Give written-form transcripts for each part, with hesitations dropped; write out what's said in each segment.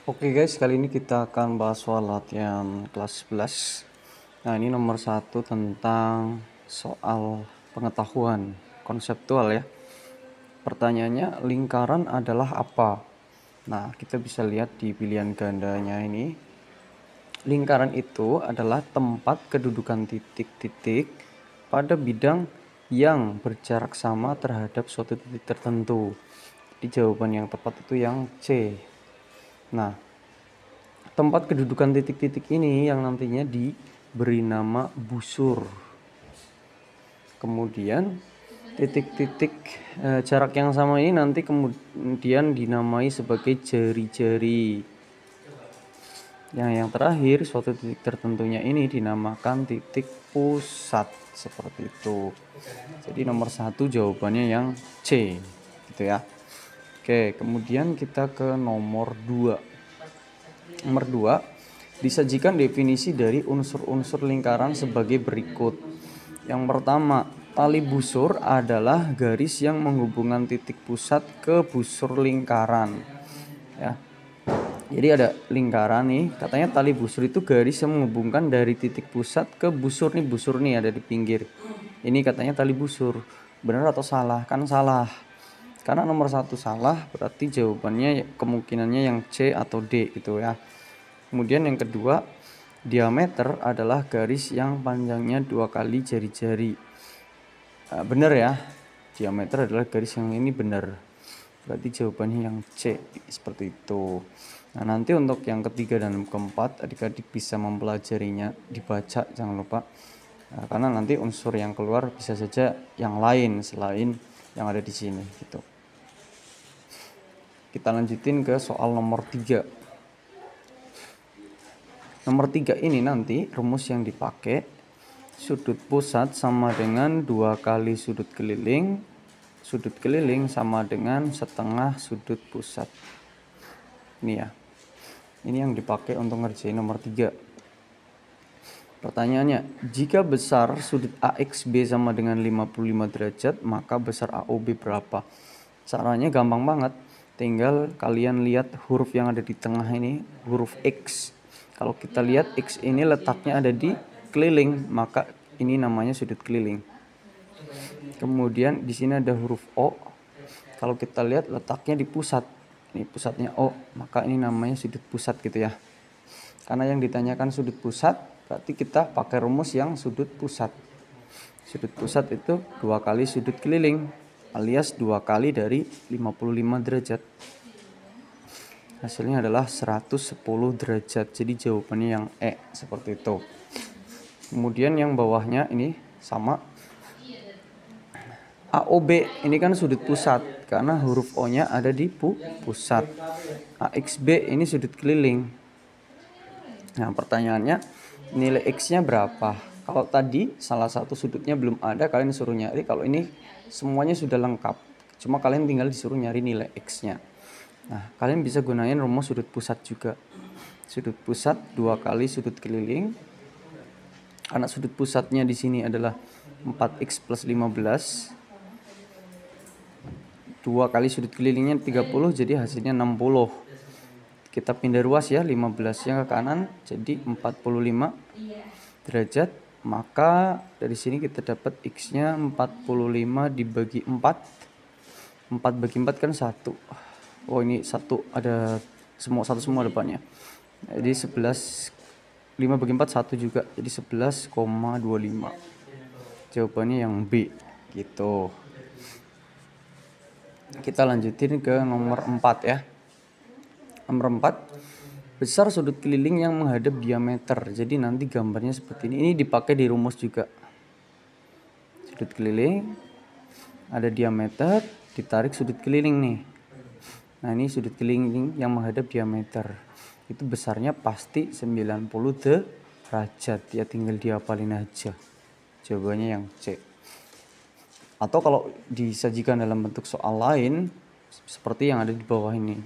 Oke guys, kali ini kita akan bahas soal latihan kelas 11. Nah, ini nomor 1 tentang soal pengetahuan konseptual ya. Pertanyaannya, lingkaran adalah apa? Nah, kita bisa lihat di pilihan gandanya ini. Lingkaran itu adalah tempat kedudukan titik-titik pada bidang yang berjarak sama terhadap suatu titik tertentu. Di jawaban yang tepat itu yang C. Nah, tempat kedudukan titik-titik ini yang nantinya diberi nama busur. Kemudian titik-titik jarak yang sama ini nanti kemudian dinamai sebagai jari-jari. Yang terakhir, suatu titik tertentunya ini dinamakan titik pusat, seperti itu. Jadi nomor 1 jawabannya yang C, gitu ya. Oke, kemudian kita ke nomor 2. Nomor 2, disajikan definisi dari unsur-unsur lingkaran sebagai berikut. Yang pertama, tali busur adalah garis yang menghubungkan titik pusat ke busur lingkaran. Ya. Jadi ada lingkaran nih, katanya tali busur itu garis yang menghubungkan dari titik pusat ke busur nih ada di pinggir. Ini katanya tali busur. Benar atau salah? Kan salah. Karena nomor 1 salah, berarti jawabannya kemungkinannya yang C atau D gitu ya. Kemudian yang kedua, diameter adalah garis yang panjangnya 2 kali jari-jari. Benar ya, diameter adalah garis yang ini benar. Berarti jawabannya yang C, seperti itu. Nah, nanti untuk yang ketiga dan keempat, adik-adik bisa mempelajarinya, dibaca jangan lupa. Karena nanti unsur yang keluar bisa saja yang lain selain yang ada di sini gitu. Kita lanjutin ke soal nomor 3. Nomor 3 ini nanti rumus yang dipakai, sudut pusat sama dengan 2 kali sudut keliling sama dengan setengah sudut pusat. Ini ya. Ini yang dipakai untuk ngerjain nomor 3. Pertanyaannya, jika besar sudut AXB sama dengan 55 derajat, maka besar AOB berapa? Caranya gampang banget. Tinggal kalian lihat huruf yang ada di tengah ini, huruf X. Kalau kita lihat X ini letaknya ada di keliling, maka ini namanya sudut keliling. Kemudian di sini ada huruf O. Kalau kita lihat letaknya di pusat. Ini pusatnya O, maka ini namanya sudut pusat gitu ya. Karena yang ditanyakan sudut pusat, berarti kita pakai rumus yang sudut pusat. Sudut pusat itu 2 kali sudut keliling, alias 2 kali dari 55 derajat. Hasilnya adalah 110 derajat. Jadi jawabannya yang E, seperti itu. Kemudian yang bawahnya ini sama. AOB ini kan sudut pusat karena huruf O-nya ada di pusat. AXB ini sudut keliling. Nah, pertanyaannya nilai X-nya berapa? Kalau tadi salah satu sudutnya belum ada, kalian suruh nyari. Kalau ini semuanya sudah lengkap. Cuma kalian tinggal disuruh nyari nilai X-nya. Nah, kalian bisa gunain rumus sudut pusat juga. Sudut pusat 2 kali sudut keliling. Karena sudut pusatnya di sini adalah 4X plus 15. 2 kali sudut kelilingnya 30, jadi hasilnya 60. Kita pindah ruas ya, 15-nya ke kanan, jadi 45 derajat. Maka dari sini kita dapat X-nya 45 dibagi 4. 4 bagi 4 kan 1. Oh, ini 1 ada satu semua depannya. Jadi 11, 5 bagi 4 1 juga. Jadi 11,25. Jawabannya yang B gitu. Kita lanjutin ke nomor 4 ya. Nomor 4, besar sudut keliling yang menghadap diameter. Jadi nanti gambarnya seperti ini. Ini dipakai di rumus juga. Sudut keliling, ada diameter, ditarik sudut keliling nih. Nah, ini sudut keliling yang menghadap diameter. Itu besarnya pasti 90 derajat. Ya tinggal dihafalin aja. Jawabannya yang C. Atau kalau disajikan dalam bentuk soal lain, seperti yang ada di bawah ini.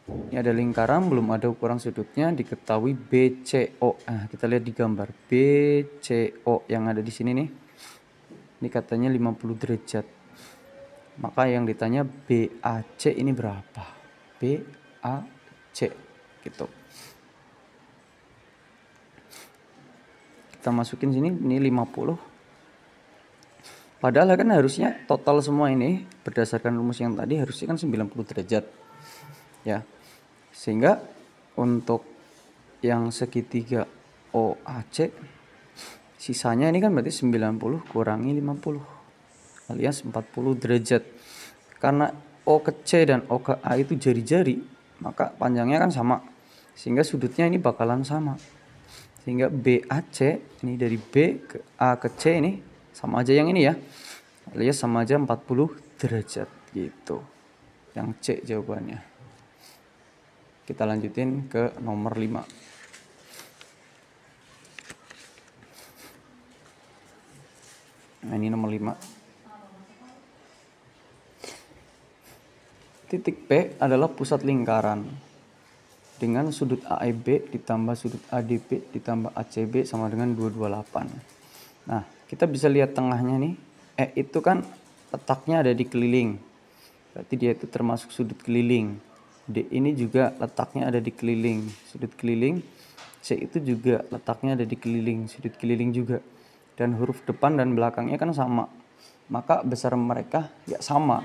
Ini ada lingkaran, belum ada ukuran sudutnya, diketahui BCO. Nah, kita lihat di gambar. BCO yang ada di sini nih. Ini katanya 50 derajat. Maka yang ditanya BAC ini berapa? BAC C gitu. Kita masukin sini, ini 50. Padahal kan harusnya total semua ini berdasarkan rumus yang tadi harusnya kan 90 derajat. Ya. Sehingga untuk yang segitiga OAC sisanya ini kan berarti 90 kurangi 50 alias 40 derajat. Karena O ke C dan O ke A itu jari-jari, maka panjangnya kan sama. Sehingga sudutnya ini bakalan sama. Sehingga BAC ini dari B ke A ke C ini sama aja yang ini ya. Alias sama aja 40 derajat gitu. Yang C jawabannya. Kita lanjutin ke nomor 5. Nah, ini nomor 5. Titik P adalah pusat lingkaran dengan sudut AEB ditambah sudut ADB ditambah ACB sama dengan 228. Nah, kita bisa lihat tengahnya nih. E itu kan letaknya ada di keliling. Berarti dia itu termasuk sudut keliling. D ini juga letaknya ada di keliling, sudut keliling. C itu juga letaknya ada di keliling, sudut keliling juga. Dan huruf depan dan belakangnya kan sama. Maka besar mereka ya sama.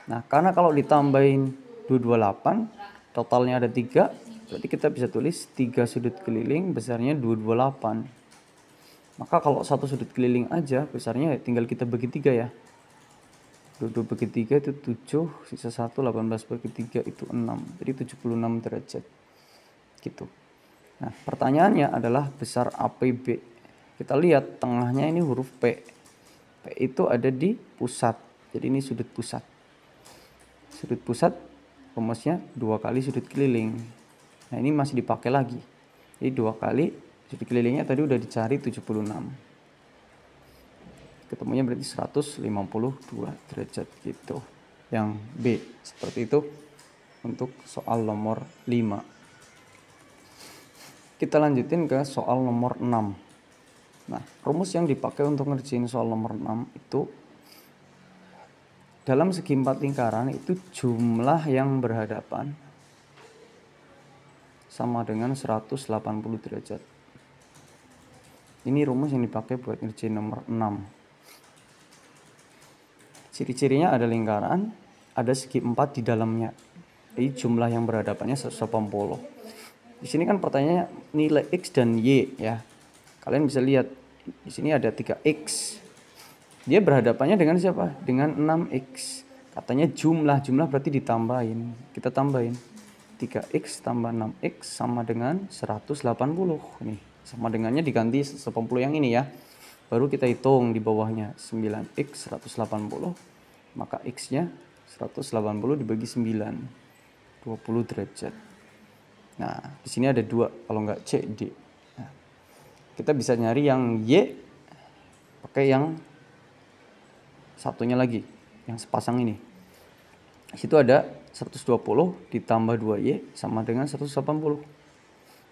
Nah, karena kalau ditambahin 228, totalnya ada 3, berarti kita bisa tulis 3 sudut keliling besarnya 228. Maka kalau satu sudut keliling aja besarnya tinggal kita bagi 3 ya. 22 bagi 3 itu 7, sisa 1, 18 bagi 3 itu 6. Jadi 76 derajat. Gitu. Nah, pertanyaannya adalah besar APB. Kita lihat tengahnya ini huruf P. P itu ada di pusat. Jadi ini sudut pusat. Sudut pusat rumusnya 2 kali sudut keliling. Nah, ini masih dipakai lagi. Jadi 2 kali sudut kelilingnya tadi udah dicari 76. Ketemunya berarti 152 derajat gitu. Yang B seperti itu untuk soal nomor 5. Kita lanjutin ke soal nomor 6. Nah, rumus yang dipakai untuk ngerjain soal nomor 6 itu dalam segi 4 lingkaran itu jumlah yang berhadapan sama dengan 180 derajat. Ini rumus yang dipakai buat ngerjain nomor 6. Ciri-cirinya ada lingkaran, ada segi 4 di dalamnya. Jadi jumlah yang berhadapannya 180. Di sini kan pertanyaannya nilai X dan Y ya. Kalian bisa lihat di sini ada 3X. Dia berhadapannya dengan siapa? Dengan 6X. Katanya jumlah berarti ditambahin. Kita tambahin. 3X tambah 6X sama dengan 180. Nih, sama dengannya diganti 180 yang ini ya. Baru kita hitung di bawahnya 9X 180. Maka X-nya 180 dibagi 9. 20 derajat. Nah, di sini ada 2, kalau enggak C, D. Nah, kita bisa nyari yang Y pakai yang satunya lagi, yang sepasang ini. Di situ ada 120 ditambah 2Y sama dengan 180.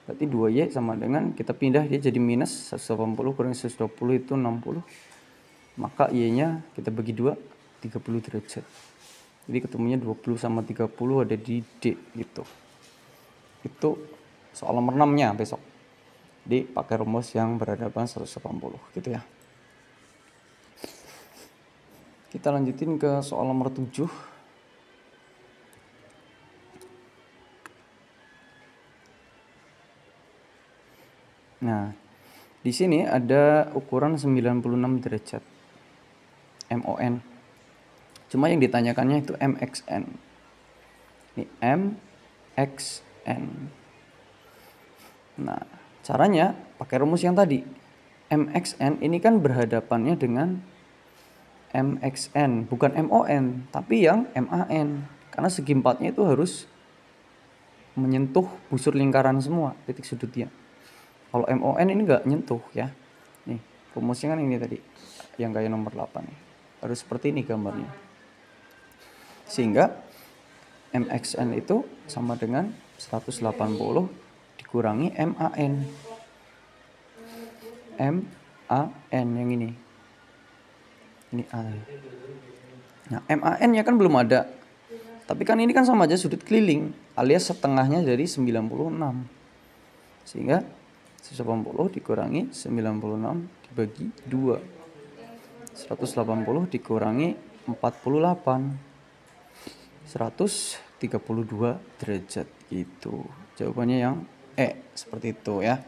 Berarti 2Y sama dengan, kita pindah dia jadi minus 180 kurang 120 itu 60. Maka Y-nya kita bagi 2, 30 derajat. Jadi ketemunya 20 sama 30 ada di D gitu. Itu soal nomor 6-nya besok. Jadi pakai rumus yang berhadapan 180 gitu ya. Kita lanjutin ke soal nomor 7. Nah, di sini ada ukuran 96 derajat. MON. Cuma yang ditanyakannya itu MXN. Ini MXN. Nah, caranya pakai rumus yang tadi. MXN ini kan berhadapannya dengan MXN, bukan MON, tapi yang MAN. Karena segi 4-nya itu harus menyentuh busur lingkaran semua, titik sudutnya. Kalau MON ini enggak nyentuh ya. Nih, rumusnya kan ini tadi, yang kayak nomor 8 nih. Harus seperti ini gambarnya. Sehingga MXN itu sama dengan 180 dikurangi MAN. MAN yang ini. Ini A. Nah, MAN-nya kan belum ada. Tapi kan ini kan sama aja sudut keliling alias setengahnya dari 96. Sehingga 180 dikurangi 96 dibagi 2. 180 dikurangi 48. 132 derajat gitu. Jawabannya yang seperti itu ya.